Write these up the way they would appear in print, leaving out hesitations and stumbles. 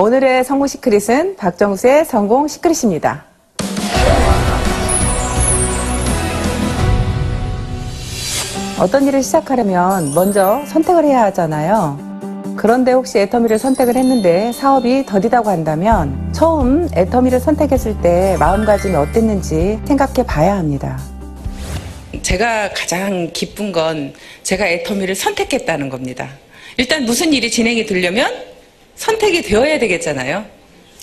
오늘의 성공 시크릿은 박정수의 성공 시크릿입니다. 어떤 일을 시작하려면 먼저 선택을 해야 하잖아요. 그런데 혹시 애터미를 선택을 했는데 사업이 더디다고 한다면 처음 애터미를 선택했을 때 마음가짐이 어땠는지 생각해 봐야 합니다. 제가 가장 기쁜 건 제가 애터미를 선택했다는 겁니다. 일단 무슨 일이 진행이 되려면 선택이 되어야 되겠잖아요.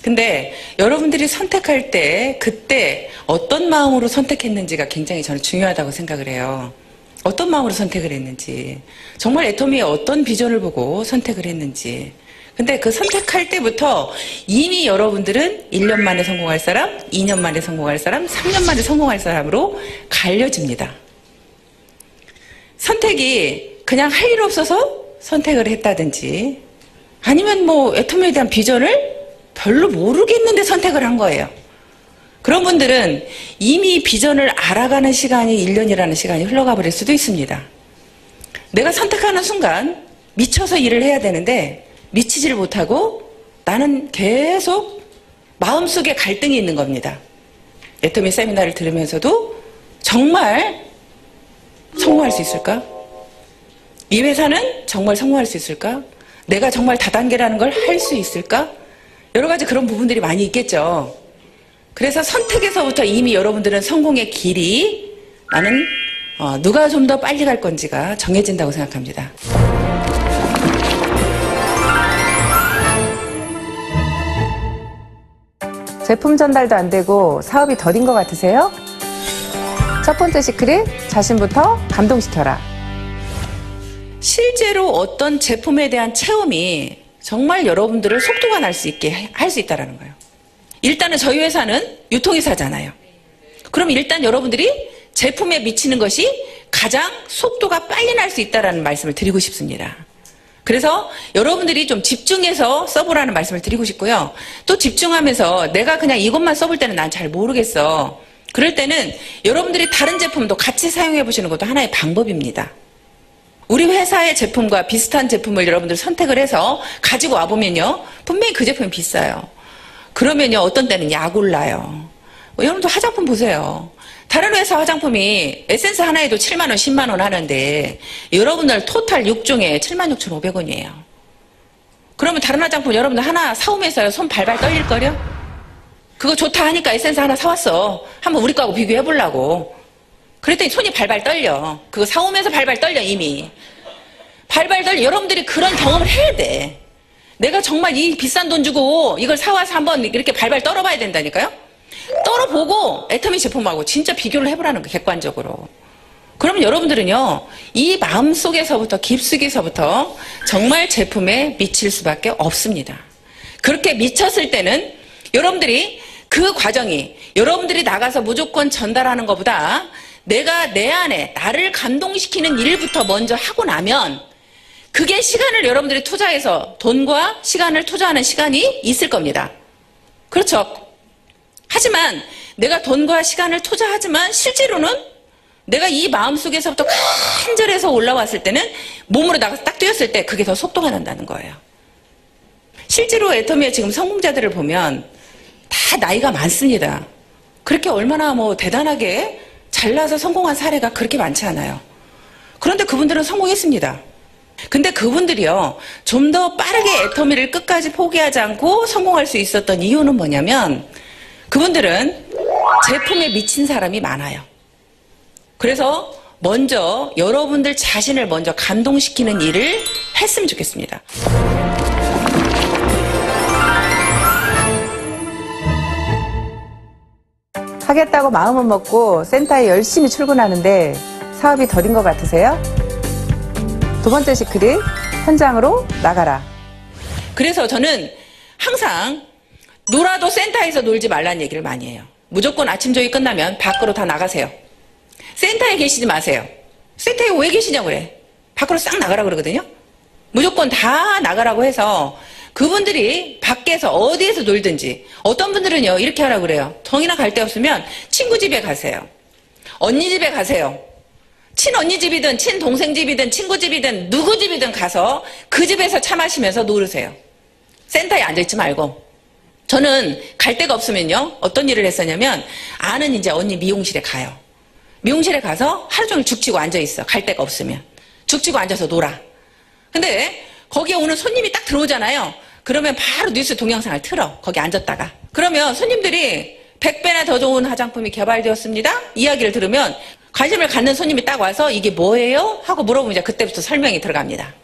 근데 여러분들이 선택할 때 그때 어떤 마음으로 선택했는지가 굉장히 저는 중요하다고 생각을 해요. 어떤 마음으로 선택을 했는지, 정말 애터미의 어떤 비전을 보고 선택을 했는지. 근데 그 선택할 때부터 이미 여러분들은 1년 만에 성공할 사람, 2년 만에 성공할 사람, 3년 만에 성공할 사람으로 갈려집니다. 선택이 그냥 할 일 없어서 선택을 했다든지 아니면 뭐 애터미에 대한 비전을 별로 모르겠는데 선택을 한 거예요. 그런 분들은 이미 비전을 알아가는 시간이 1년이라는 시간이 흘러가 버릴 수도 있습니다. 내가 선택하는 순간 미쳐서 일을 해야 되는데 미치지를 못하고 나는 계속 마음속에 갈등이 있는 겁니다. 애터미 세미나를 들으면서도 정말 성공할 수 있을까? 이 회사는 정말 성공할 수 있을까? 내가 정말 다단계라는 걸 할 수 있을까? 여러 가지 그런 부분들이 많이 있겠죠. 그래서 선택에서부터 이미 여러분들은 성공의 길이 나는 누가 좀 더 빨리 갈 건지가 정해진다고 생각합니다. 제품 전달도 안 되고 사업이 더딘 것 같으세요? 첫 번째 시크릿, 자신부터 감동시켜라. 실제로 어떤 제품에 대한 체험이 정말 여러분들을 속도가 날 수 있게 할 수 있다는 거예요. 일단은 저희 회사는 유통회사잖아요. 그럼 일단 여러분들이 제품에 미치는 것이 가장 속도가 빨리 날 수 있다는 말씀을 드리고 싶습니다. 그래서 여러분들이 좀 집중해서 써보라는 말씀을 드리고 싶고요. 또 집중하면서 내가 그냥 이것만 써볼 때는 난 잘 모르겠어. 그럴 때는 여러분들이 다른 제품도 같이 사용해 보시는 것도 하나의 방법입니다. 우리 회사의 제품과 비슷한 제품을 여러분들 선택을 해서 가지고 와보면요. 분명히 그 제품이 비싸요. 그러면요. 어떤 때는 약 올라요. 여러분도 화장품 보세요. 다른 회사 화장품이 에센스 하나에도 7만 원, 10만 원 하는데 여러분들 토탈 6종에 76,500원이에요. 그러면 다른 화장품 여러분들 하나 사오면서 손 발발 떨릴걸요? 그거 좋다 하니까 에센스 하나 사왔어. 한번 우리 거하고 비교해보려고. 그랬더니 손이 발발 떨려. 그거 사오면서 발발 떨려 이미. 발발 떨려. 여러분들이 그런 경험을 해야 돼. 내가 정말 이 비싼 돈 주고 이걸 사와서 한번 이렇게 발발 떨어봐야 된다니까요. 떨어보고 애터미 제품하고 진짜 비교를 해보라는 거예요. 객관적으로. 그러면 여러분들은요. 이 마음속에서부터 깊숙이서부터 정말 제품에 미칠 수밖에 없습니다. 그렇게 미쳤을 때는 여러분들이 그 과정이 여러분들이 나가서 무조건 전달하는 것보다 내가 내 안에 나를 감동시키는 일부터 먼저 하고 나면 그게 시간을 여러분들이 투자해서 돈과 시간을 투자하는 시간이 있을 겁니다. 그렇죠. 하지만 내가 돈과 시간을 투자하지만 실제로는 내가 이 마음속에서부터 간절해서 올라왔을 때는 몸으로 나가서 딱 뛰었을 때 그게 더 속도가 난다는 거예요. 실제로 애터미의 지금 성공자들을 보면 다 나이가 많습니다. 그렇게 얼마나 뭐 대단하게 잘나서 성공한 사례가 그렇게 많지 않아요. 그런데 그분들은 성공했습니다. 근데 그분들이요. 좀 더 빠르게 애터미를 끝까지 포기하지 않고 성공할 수 있었던 이유는 뭐냐면 그분들은 제품에 미친 사람이 많아요. 그래서 먼저 여러분들 자신을 먼저 감동시키는 일을 했으면 좋겠습니다. 하겠다고 마음은 먹고 센터에 열심히 출근하는데 사업이 더딘 것 같으세요? 두 번째 시크릿, 현장으로 나가라. 그래서 저는 항상 놀아도 센터에서 놀지 말라는 얘기를 많이 해요. 무조건 아침 조회 끝나면 밖으로 다 나가세요. 센터에 계시지 마세요. 센터에 왜 계시냐고 그래. 밖으로 싹 나가라 그러거든요. 무조건 다 나가라고 해서 그분들이 밖에서 어디에서 놀든지 어떤 분들은요 이렇게 하라고 그래요. 정이나 갈 데 없으면 친구 집에 가세요. 언니 집에 가세요. 친언니 집이든 친동생 집이든 친구 집이든 누구 집이든 가서 그 집에서 차 마시면서 놀으세요. 센터에 앉아있지 말고. 저는 갈 데가 없으면요. 어떤 일을 했었냐면 아는 이제 언니 미용실에 가요. 미용실에 가서 하루 종일 죽치고 앉아있어. 갈 데가 없으면. 죽치고 앉아서 놀아. 근데 거기에 오는 손님이 딱 들어오잖아요. 그러면 바로 뉴스 동영상을 틀어. 거기 앉았다가. 그러면 손님들이 100배나 더 좋은 화장품이 개발되었습니다. 이야기를 들으면 관심을 갖는 손님이 딱 와서 이게 뭐예요? 하고 물어보면 이제 그때부터 설명이 들어갑니다.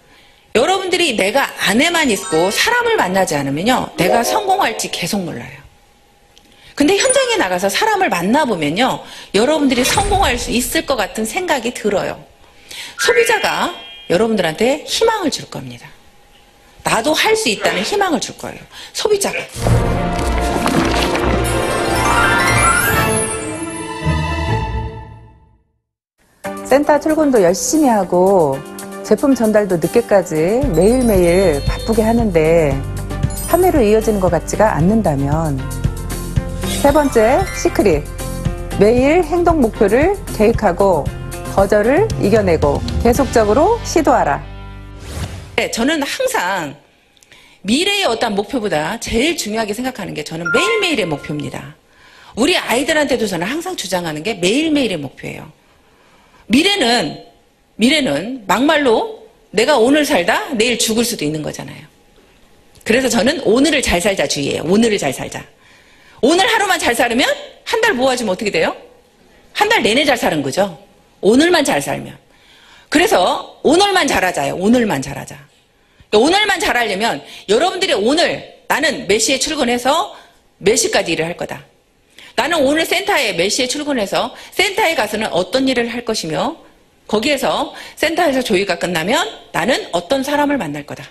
여러분들이 내가 안에만 있고 사람을 만나지 않으면요. 내가 성공할지 계속 몰라요. 근데 현장에 나가서 사람을 만나보면요. 여러분들이 성공할 수 있을 것 같은 생각이 들어요. 소비자가 여러분들한테 희망을 줄 겁니다. 나도 할 수 있다는 희망을 줄 거예요. 소비자가. 센터 출근도 열심히 하고 제품 전달도 늦게까지 매일매일 바쁘게 하는데 판매로 이어지는 것 같지가 않는다면, 세 번째 시크릿, 매일 행동 목표를 계획하고 거절을 이겨내고 계속적으로 시도하라. 네, 저는 항상 미래의 어떤 목표보다 제일 중요하게 생각하는 게 저는 매일매일의 목표입니다. 우리 아이들한테도 저는 항상 주장하는 게 매일매일의 목표예요. 미래는 막말로 내가 오늘 살다 내일 죽을 수도 있는 거잖아요. 그래서 저는 오늘을 잘 살자 주의예요. 오늘을 잘 살자. 오늘 하루만 잘 살면 한 달 모아지면 어떻게 돼요? 한 달 내내 잘 사는 거죠. 오늘만 잘 살면. 그래서 오늘만 잘하자요. 오늘만 잘하자. 오늘만 잘하려면 여러분들이 오늘 나는 몇 시에 출근해서 몇 시까지 일을 할 거다. 나는 오늘 센터에 몇 시에 출근해서 센터에 가서는 어떤 일을 할 것이며 거기에서 센터에서 조회가 끝나면 나는 어떤 사람을 만날 거다.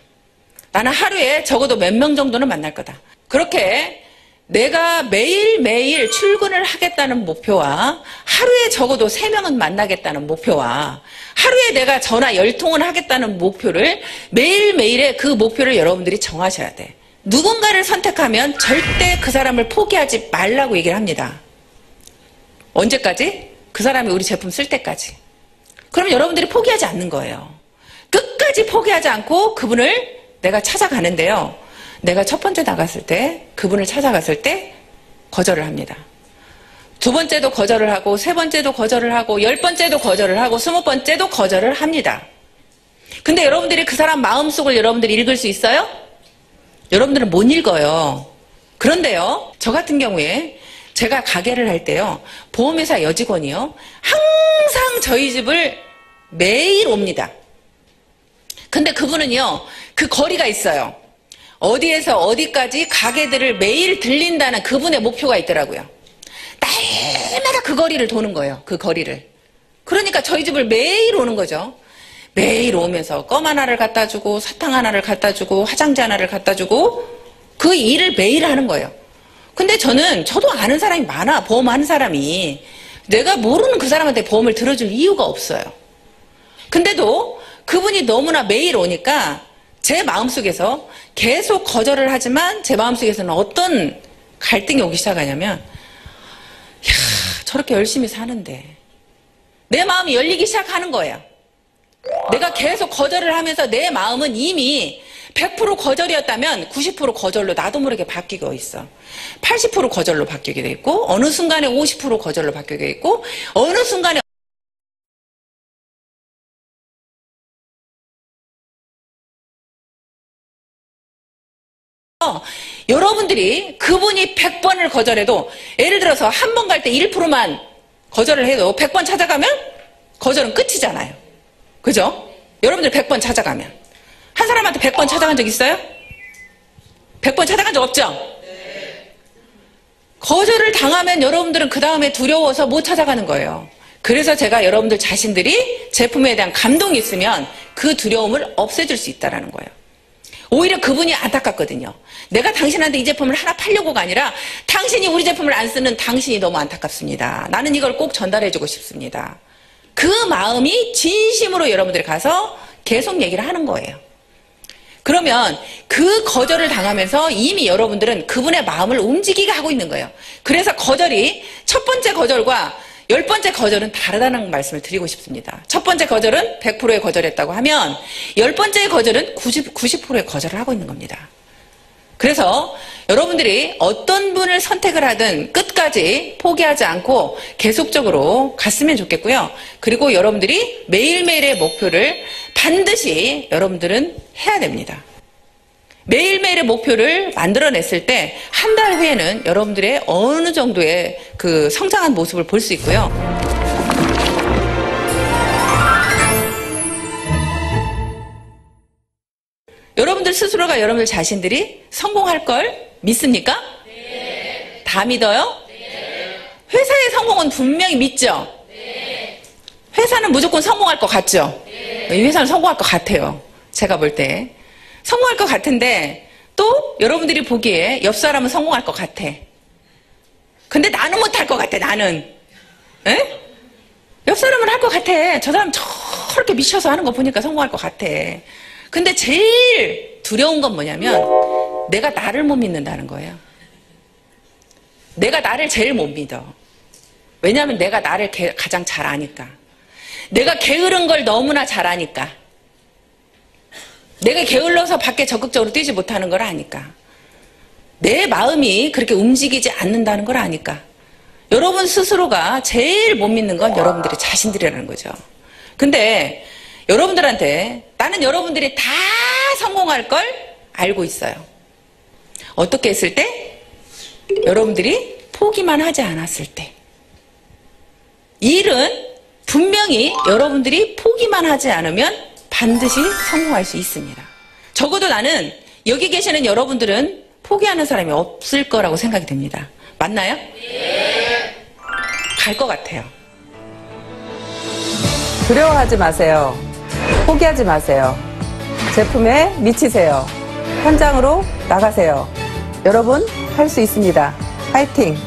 나는 하루에 적어도 몇 명 정도는 만날 거다. 그렇게 내가 매일매일 출근을 하겠다는 목표와 하루에 적어도 3명은 만나겠다는 목표와 하루에 내가 전화 10통을 하겠다는 목표를 매일매일의 그 목표를 여러분들이 정하셔야 돼. 누군가를 선택하면 절대 그 사람을 포기하지 말라고 얘기를 합니다. 언제까지? 그 사람이 우리 제품 쓸 때까지. 그럼 여러분들이 포기하지 않는 거예요. 끝까지 포기하지 않고 그분을 내가 찾아가는데요. 내가 첫 번째 나갔을 때 그분을 찾아갔을 때 거절을 합니다. 두 번째도 거절을 하고 세 번째도 거절을 하고 10번째도 거절을 하고 20번째도 거절을 합니다. 근데 여러분들이 그 사람 마음속을 여러분들이 읽을 수 있어요? 여러분들은 못 읽어요. 그런데요, 저 같은 경우에 제가 가게를 할 때요, 보험회사 여직원이요, 항상 저희 집을 매일 옵니다. 근데 그분은요, 그 거리가 있어요. 어디에서 어디까지 가게들을 매일 들린다는 그분의 목표가 있더라고요. 날마다 그 거리를 도는 거예요. 그 거리를. 그러니까 저희 집을 매일 오는 거죠. 매일 오면서 껌 하나를 갖다 주고 사탕 하나를 갖다 주고 화장지 하나를 갖다 주고 그 일을 매일 하는 거예요. 근데 저도 아는 사람이 많아. 보험하는 사람이. 내가 모르는 그 사람한테 보험을 들어줄 이유가 없어요. 근데도 그분이 너무나 매일 오니까 제 마음속에서 계속 거절을 하지만 제 마음속에서는 어떤 갈등이 오기 시작하냐면, 야, 저렇게 열심히 사는데 내 마음이 열리기 시작하는 거예요. 내가 계속 거절을 하면서 내 마음은 이미 100% 거절이었다면 90% 거절로 나도 모르게 바뀌고 있어. 80% 거절로 바뀌게 돼 있고 어느 순간에 50% 거절로 바뀌게 돼 있고 어느 순간에 여러분들이 그분이 100번을 거절해도, 예를 들어서 한 번 갈 때 1%만 거절을 해도 100번 찾아가면 거절은 끝이잖아요. 그죠? 여러분들 100번 찾아가면. 한 사람한테 100번 찾아간 적 있어요? 100번 찾아간 적 없죠? 네. 거절을 당하면 여러분들은 그 다음에 두려워서 못 찾아가는 거예요. 그래서 제가 여러분들 자신들이 제품에 대한 감동이 있으면 그 두려움을 없애줄 수 있다는 거예요. 오히려 그분이 안타깝거든요. 내가 당신한테 이 제품을 하나 팔려고가 아니라 당신이 우리 제품을 안 쓰는 당신이 너무 안타깝습니다. 나는 이걸 꼭 전달해주고 싶습니다. 그 마음이 진심으로 여러분들이 가서 계속 얘기를 하는 거예요. 그러면 그 거절을 당하면서 이미 여러분들은 그분의 마음을 움직이게 하고 있는 거예요. 그래서 거절이 첫 번째 거절과 10번째 거절은 다르다는 말씀을 드리고 싶습니다. 첫 번째 거절은 100%의 거절했다고 하면 10번째의 거절은 90%의 거절을 하고 있는 겁니다. 그래서 여러분들이 어떤 분을 선택을 하든 끝까지 포기하지 않고 계속적으로 갔으면 좋겠고요. 그리고 여러분들이 매일매일의 목표를 반드시 여러분들은 해야 됩니다. 매일매일의 목표를 만들어냈을 때 한 달 후에는 여러분들의 어느 정도의 그 성장한 모습을 볼 수 있고요. 여러분들 스스로가 여러분들 자신들이 성공할 걸 믿습니까? 네. 다 믿어요? 네. 회사의 성공은 분명히 믿죠? 네. 회사는 무조건 성공할 것 같죠? 네. 이 회사는 성공할 것 같아요. 제가 볼 때. 성공할 것 같은데 또 여러분들이 보기에 옆 사람은 성공할 것 같아. 근데 나는 못할 것 같아, 나는. 에? 옆 사람은 할 것 같아. 저 사람 저렇게 미쳐서 하는 거 보니까 성공할 것 같아. 근데 제일 두려운 건 뭐냐면 내가 나를 못 믿는다는 거예요. 내가 나를 제일 못 믿어. 왜냐하면 내가 나를 가장 잘 아니까. 내가 게으른 걸 너무나 잘 아니까. 내가 게을러서 밖에 적극적으로 뛰지 못하는 걸 아니까. 내 마음이 그렇게 움직이지 않는다는 걸 아니까. 여러분 스스로가 제일 못 믿는 건 여러분들의 자신들이라는 거죠. 근데 여러분들한테 나는 여러분들이 다 성공할 걸 알고 있어요. 어떻게 했을 때? 여러분들이 포기만 하지 않았을 때. 이 일은 분명히 여러분들이 포기만 하지 않으면 반드시 성공할 수 있습니다. 적어도 나는 여기 계시는 여러분들은 포기하는 사람이 없을 거라고 생각이 됩니다. 맞나요? 네. 갈 것 같아요. 두려워하지 마세요. 포기하지 마세요. 제품에 미치세요. 현장으로 나가세요. 여러분, 할 수 있습니다. 파이팅!